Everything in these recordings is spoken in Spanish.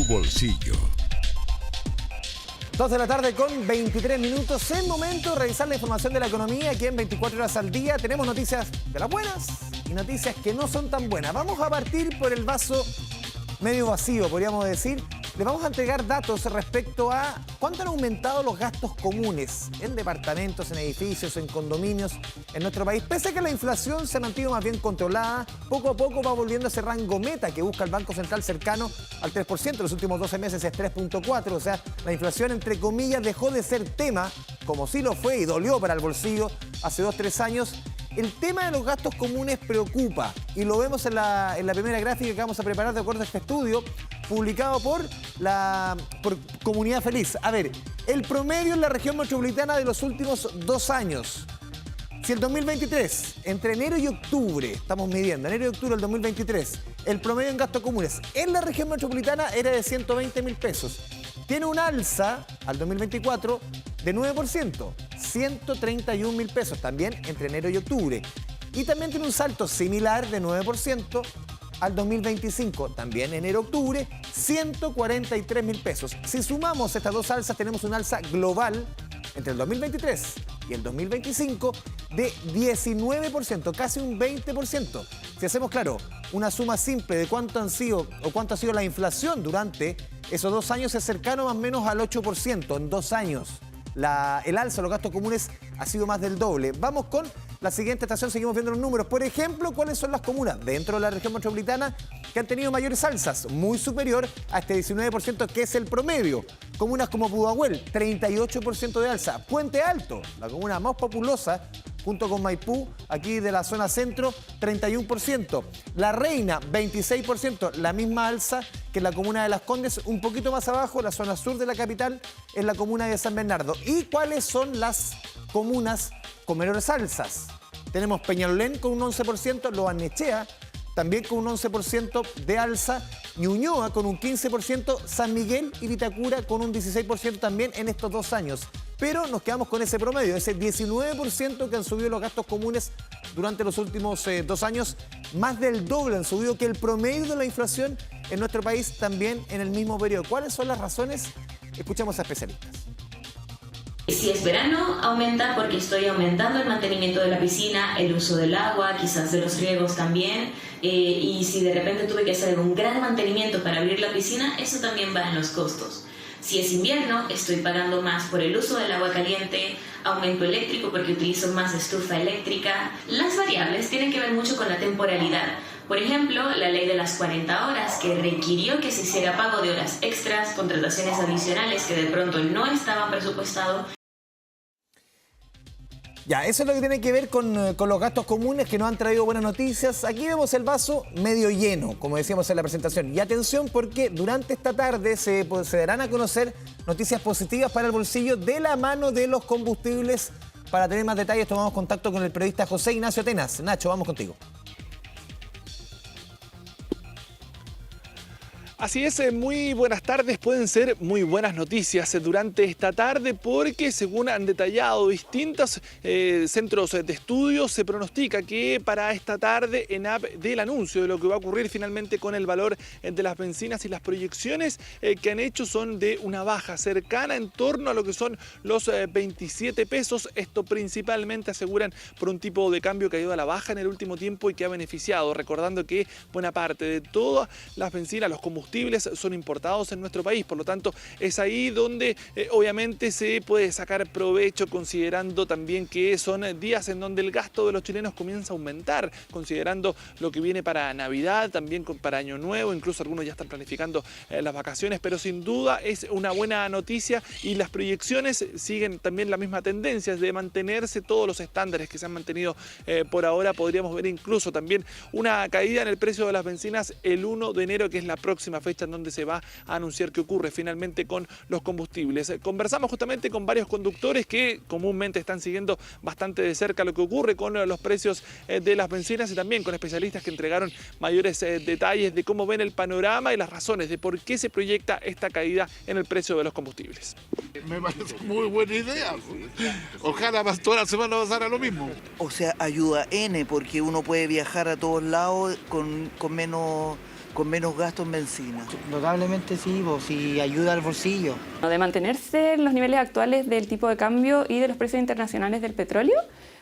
tu bolsillo. 2 de la tarde con 23 minutos. Es momento de revisar la información de la economía aquí en 24 horas al día. Tenemos noticias de las buenas y noticias que no son tan buenas. Vamos a partir por el vaso medio vacío, podríamos decir. Les vamos a entregar datos respecto a cuánto han aumentado los gastos comunes en departamentos, en edificios, en condominios en nuestro país. Pese a que la inflación se ha mantenido más bien controlada, poco a poco va volviendo a ese rango meta que busca el Banco Central cercano al 3%. Los últimos 12 meses es 3.4%. O sea, la inflación, entre comillas, dejó de ser tema, como sí lo fue y dolió para el bolsillo hace 2-3 años. El tema de los gastos comunes preocupa y lo vemos en la primera gráfica que vamos a preparar de acuerdo a este estudio publicado por Comunidad Feliz. A ver, el promedio en la región metropolitana de los últimos 2 años. Si el 2023, entre enero y octubre, estamos midiendo, enero y octubre del 2023, el promedio en gastos comunes en la región metropolitana era de 120.000 pesos. Tiene un alza al 2024 de 9%, 131.000 pesos, también entre enero y octubre. Y también tiene un salto similar de 9% al 2025, también enero-octubre, 143.000 pesos. Si sumamos estas dos alzas, tenemos un alza global entre el 2023 y el 2025 de 19%, casi un 20%. Si hacemos, claro, una suma simple de cuánto ha sido la inflación durante esos 2 años, es cercano más o menos al 8% en 2 años. El alza de los gastos comunes ha sido más del doble. Vamos con la siguiente estación, seguimos viendo los números. Por ejemplo, ¿cuáles son las comunas dentro de la región metropolitana que han tenido mayores alzas? Muy superior a este 19% que es el promedio. Comunas como Pudahuel, 38% de alza. Puente Alto, la comuna más populosa, junto con Maipú, aquí de la zona centro, 31%. La Reina, 26%, la misma alza que en la comuna de Las Condes. Un poquito más abajo, la zona sur de la capital, en la comuna de San Bernardo. ¿Y cuáles son las comunas con menores alzas? Tenemos Peñalolén con un 11%, Lo Barnechea también con un 11% de alza, Ñuñoa con un 15%, San Miguel y Vitacura con un 16% también en estos 2 años. Pero nos quedamos con ese promedio, ese 19% que han subido los gastos comunes durante los últimos 2 años. Más del doble han subido que el promedio de la inflación en nuestro país también en el mismo periodo. ¿Cuáles son las razones? Escuchamos a especialistas. Si es verano, aumenta porque estoy aumentando el mantenimiento de la piscina, el uso del agua, quizás de los riegos también. Y si de repente tuve que hacer un gran mantenimiento para abrir la piscina, eso también va en los costos. Si es invierno, estoy pagando más por el uso del agua caliente, aumento eléctrico porque utilizo más estufa eléctrica. Las variables tienen que ver mucho con la temporalidad. Por ejemplo, la ley de las 40 horas, que requirió que se hiciera pago de horas extras, contrataciones adicionales que de pronto no estaban presupuestados. Ya, eso es lo que tiene que ver con los gastos comunes que nos han traído buenas noticias. Aquí vemos el vaso medio lleno, como decíamos en la presentación. Y atención porque durante esta tarde se darán a conocer noticias positivas para el bolsillo de la mano de los combustibles. Para tener más detalles tomamos contacto con el periodista José Ignacio Atenas. Nacho, vamos contigo. Así es, muy buenas tardes, pueden ser muy buenas noticias durante esta tarde porque según han detallado distintos centros de estudio, se pronostica que para esta tarde ENAP dé el anuncio de lo que va a ocurrir finalmente con el valor de las bencinas y las proyecciones que han hecho son de una baja cercana en torno a lo que son los 27 pesos. Esto principalmente aseguran por un tipo de cambio que ha ido a la baja en el último tiempo y que ha beneficiado, recordando que buena parte de todas las bencinas, los combustibles, son importados en nuestro país, por lo tanto es ahí donde obviamente se puede sacar provecho, considerando también que son días en donde el gasto de los chilenos comienza a aumentar, considerando lo que viene para Navidad, también para Año Nuevo, incluso algunos ya están planificando las vacaciones, pero sin duda es una buena noticia y las proyecciones siguen también la misma tendencia de mantenerse todos los estándares que se han mantenido por ahora. Podríamos ver incluso también una caída en el precio de las bencinas el 1 de enero, que es la próxima fecha en donde se va a anunciar qué ocurre finalmente con los combustibles. Conversamos justamente con varios conductores que comúnmente están siguiendo bastante de cerca lo que ocurre con los precios de las bencinas y también con especialistas que entregaron mayores detalles de cómo ven el panorama y las razones de por qué se proyecta esta caída en el precio de los combustibles. Me parece muy buena idea. Ojalá toda la semana pasara lo mismo. O sea, ayuda N porque uno puede viajar a todos lados con menos con menos gasto en benzina. Notablemente sí, pues, sí ayuda al bolsillo. De mantenerse en los niveles actuales del tipo de cambio y de los precios internacionales del petróleo,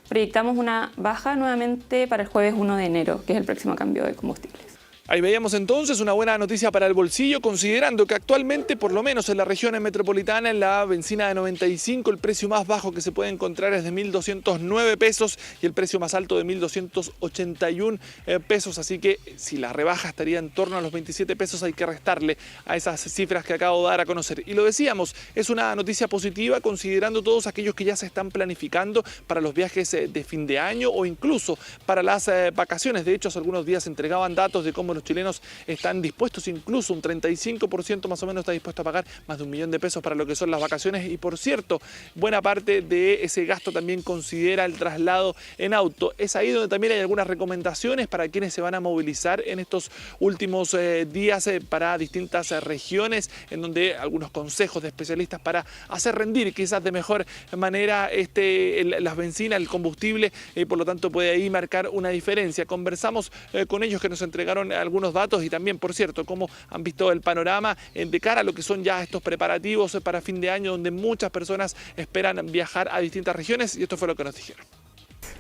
proyectamos una baja nuevamente para el jueves 1 de enero, que es el próximo cambio de combustibles. Ahí veíamos entonces una buena noticia para el bolsillo, considerando que actualmente, por lo menos en la región metropolitana, en la benzina de 95, el precio más bajo que se puede encontrar es de 1.209 pesos y el precio más alto de 1.281 pesos. Así que si la rebaja estaría en torno a los 27 pesos, hay que restarle a esas cifras que acabo de dar a conocer. Y lo decíamos, es una noticia positiva considerando todos aquellos que ya se están planificando para los viajes de fin de año o incluso para las vacaciones. De hecho, hace algunos días se entregaban datos de cómo los chilenos están dispuestos, incluso un 35% más o menos está dispuesto a pagar más de 1 millón de pesos para lo que son las vacaciones. Y por cierto, buena parte de ese gasto también considera el traslado en auto. Es ahí donde también hay algunas recomendaciones para quienes se van a movilizar en estos últimos días para distintas regiones, en donde algunos consejos de especialistas para hacer rendir quizás de mejor manera las bencinas, el combustible, por lo tanto puede ahí marcar una diferencia. Conversamos con ellos que nos entregaron algunos datos y también, por cierto, cómo han visto el panorama de cara a lo que son ya estos preparativos para fin de año, donde muchas personas esperan viajar a distintas regiones, y esto fue lo que nos dijeron.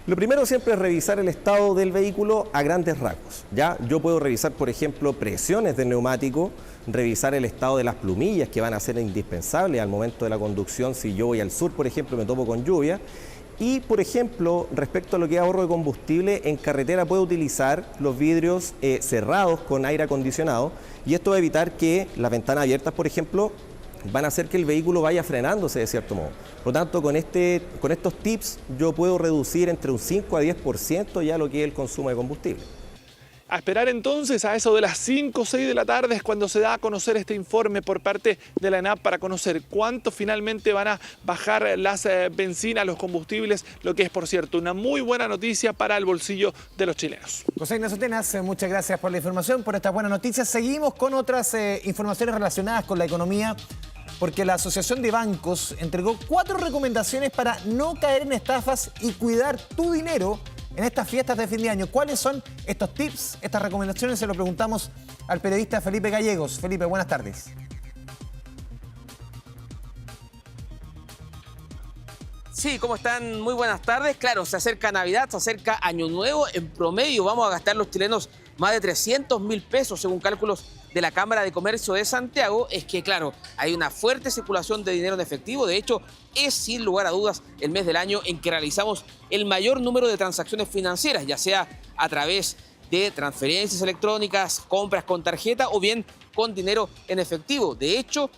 Lo primero siempre es revisar el estado del vehículo a grandes rasgos. ¿Ya? Yo puedo revisar, por ejemplo, presiones del neumático, revisar el estado de las plumillas que van a ser indispensables al momento de la conducción. Si yo voy al sur, por ejemplo, me topo con lluvia. Y, por ejemplo, respecto a lo que es ahorro de combustible, en carretera puedo utilizar los vidrios cerrados con aire acondicionado, y esto va a evitar que las ventanas abiertas, por ejemplo, van a hacer que el vehículo vaya frenándose de cierto modo. Por lo tanto, con estos tips yo puedo reducir entre un 5 a 10% ya lo que es el consumo de combustible. A esperar entonces a eso de las 5 o 6 de la tarde es cuando se da a conocer este informe por parte de la ENAP para conocer cuánto finalmente van a bajar las bencinas, los combustibles, lo que es, por cierto, una muy buena noticia para el bolsillo de los chilenos. José Ignacio Tenas, muchas gracias por la información, por estas buenas noticias. Seguimos con otras informaciones relacionadas con la economía, porque la Asociación de Bancos entregó 4 recomendaciones para no caer en estafas y cuidar tu dinero en estas fiestas de fin de año. ¿Cuáles son estos tips, estas recomendaciones? Se lo preguntamos al periodista Felipe Gallegos. Felipe, buenas tardes. Sí, ¿cómo están? Muy buenas tardes. Claro, se acerca Navidad, se acerca Año Nuevo. En promedio vamos a gastar los chilenos más de 300.000 pesos, según cálculos de la Cámara de Comercio de Santiago. Es que, claro, hay una fuerte circulación de dinero en efectivo. De hecho, es sin lugar a dudas el mes del año en que realizamos el mayor número de transacciones financieras, ya sea a través de transferencias electrónicas, compras con tarjeta o bien con dinero en efectivo. De hecho,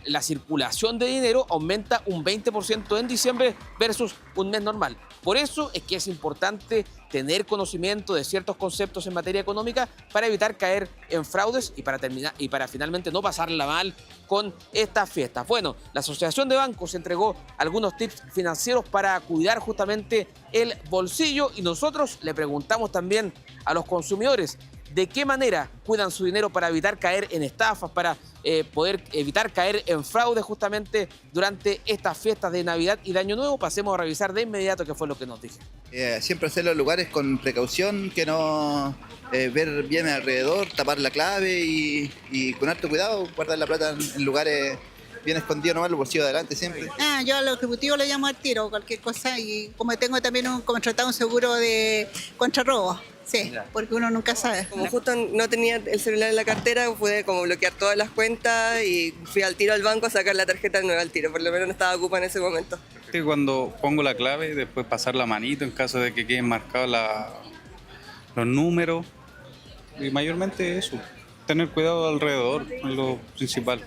la circulación de dinero aumenta un 20% en diciembre versus un mes normal. Por eso es que es importante tener conocimiento de ciertos conceptos en materia económica para evitar caer en fraudes y para finalmente no pasarla mal con estas fiestas. Bueno, la Asociación de Bancos entregó algunos tips financieros para cuidar justamente el bolsillo y nosotros le preguntamos también a los consumidores de qué manera cuidan su dinero para evitar caer en estafas, para poder evitar caer en fraude justamente durante estas fiestas de Navidad y de Año Nuevo. Pasemos a revisar de inmediato qué fue lo que nos dijeron. Siempre hacer los lugares con precaución, que no ver bien alrededor, tapar la clave y con harto cuidado, guardar la plata en lugares bien escondidos, nomás los bolsillos adelante siempre. Yo a los ejecutivos le llamo al tiro, cualquier cosa, y como tengo también contratado un seguro de contra robo. Sí, porque uno nunca sabe. Como justo no tenía el celular en la cartera, pude como bloquear todas las cuentas y fui al tiro al banco a sacar la tarjeta nueva al tiro, por lo menos no estaba ocupada en ese momento. Cuando pongo la clave, después pasar la manito en caso de que queden marcados los números, y mayormente eso, tener cuidado alrededor, es lo principal.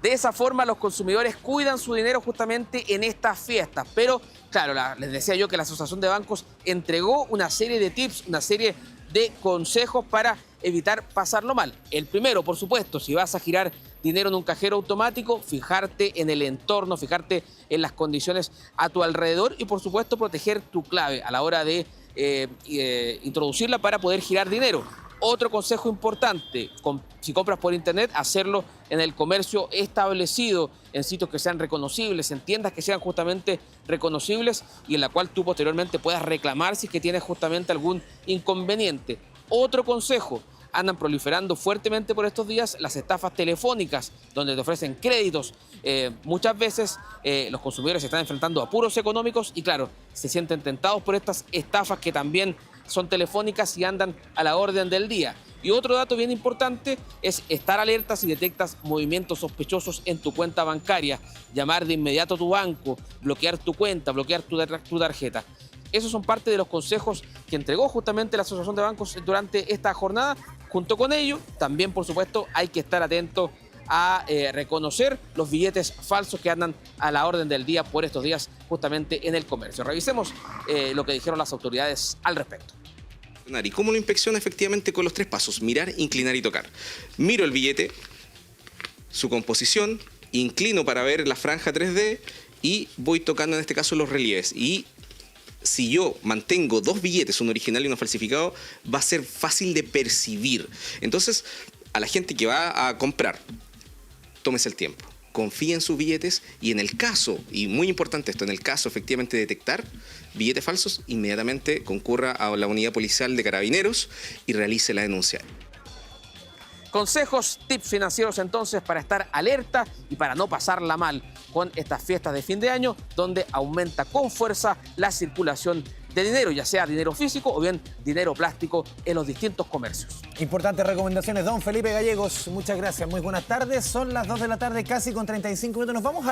De esa forma los consumidores cuidan su dinero justamente en estas fiestas. Pero, claro, les decía yo que la Asociación de Bancos entregó una serie de tips, una serie de consejos para evitar pasarlo mal. El primero, por supuesto, si vas a girar dinero en un cajero automático, fijarte en el entorno, fijarte en las condiciones a tu alrededor y, por supuesto, proteger tu clave a la hora de introducirla para poder girar dinero. Otro consejo importante, si compras por internet, hacerlo en el comercio establecido, en sitios que sean reconocibles, en tiendas que sean justamente reconocibles y en la cual tú posteriormente puedas reclamar si es que tienes justamente algún inconveniente. Otro consejo, andan proliferando fuertemente por estos días las estafas telefónicas, donde te ofrecen créditos. Muchas veces los consumidores se están enfrentando a apuros económicos y claro, se sienten tentados por estas estafas que también son telefónicas y andan a la orden del día. Y otro dato bien importante es estar alerta si detectas movimientos sospechosos en tu cuenta bancaria, llamar de inmediato a tu banco, bloquear tu cuenta, bloquear tu tarjeta. Esos son parte de los consejos que entregó justamente la Asociación de Bancos durante esta jornada. Junto con ello, también por supuesto hay que estar atento a reconocer los billetes falsos que andan a la orden del día por estos días justamente en el comercio. Revisemos lo que dijeron las autoridades al respecto. ¿Y cómo lo inspecciona? Efectivamente con los 3 pasos: mirar, inclinar y tocar. Miro el billete, su composición, inclino para ver la franja 3D y voy tocando en este caso los relieves. Y si yo mantengo 2 billetes, uno original y uno falsificado, va a ser fácil de percibir. Entonces, a la gente que va a comprar, tómese el tiempo, confíe en sus billetes y en el caso, y muy importante esto, en el caso efectivamente de detectar billetes falsos, inmediatamente concurra a la unidad policial de Carabineros y realice la denuncia. Consejos, tips financieros entonces para estar alerta y para no pasarla mal con estas fiestas de fin de año, donde aumenta con fuerza la circulación de dinero, ya sea dinero físico o bien dinero plástico en los distintos comercios. Importantes recomendaciones, don Felipe Gallegos. Muchas gracias, muy buenas tardes. Son las 2 de la tarde, casi con 35 minutos. Nos vamos a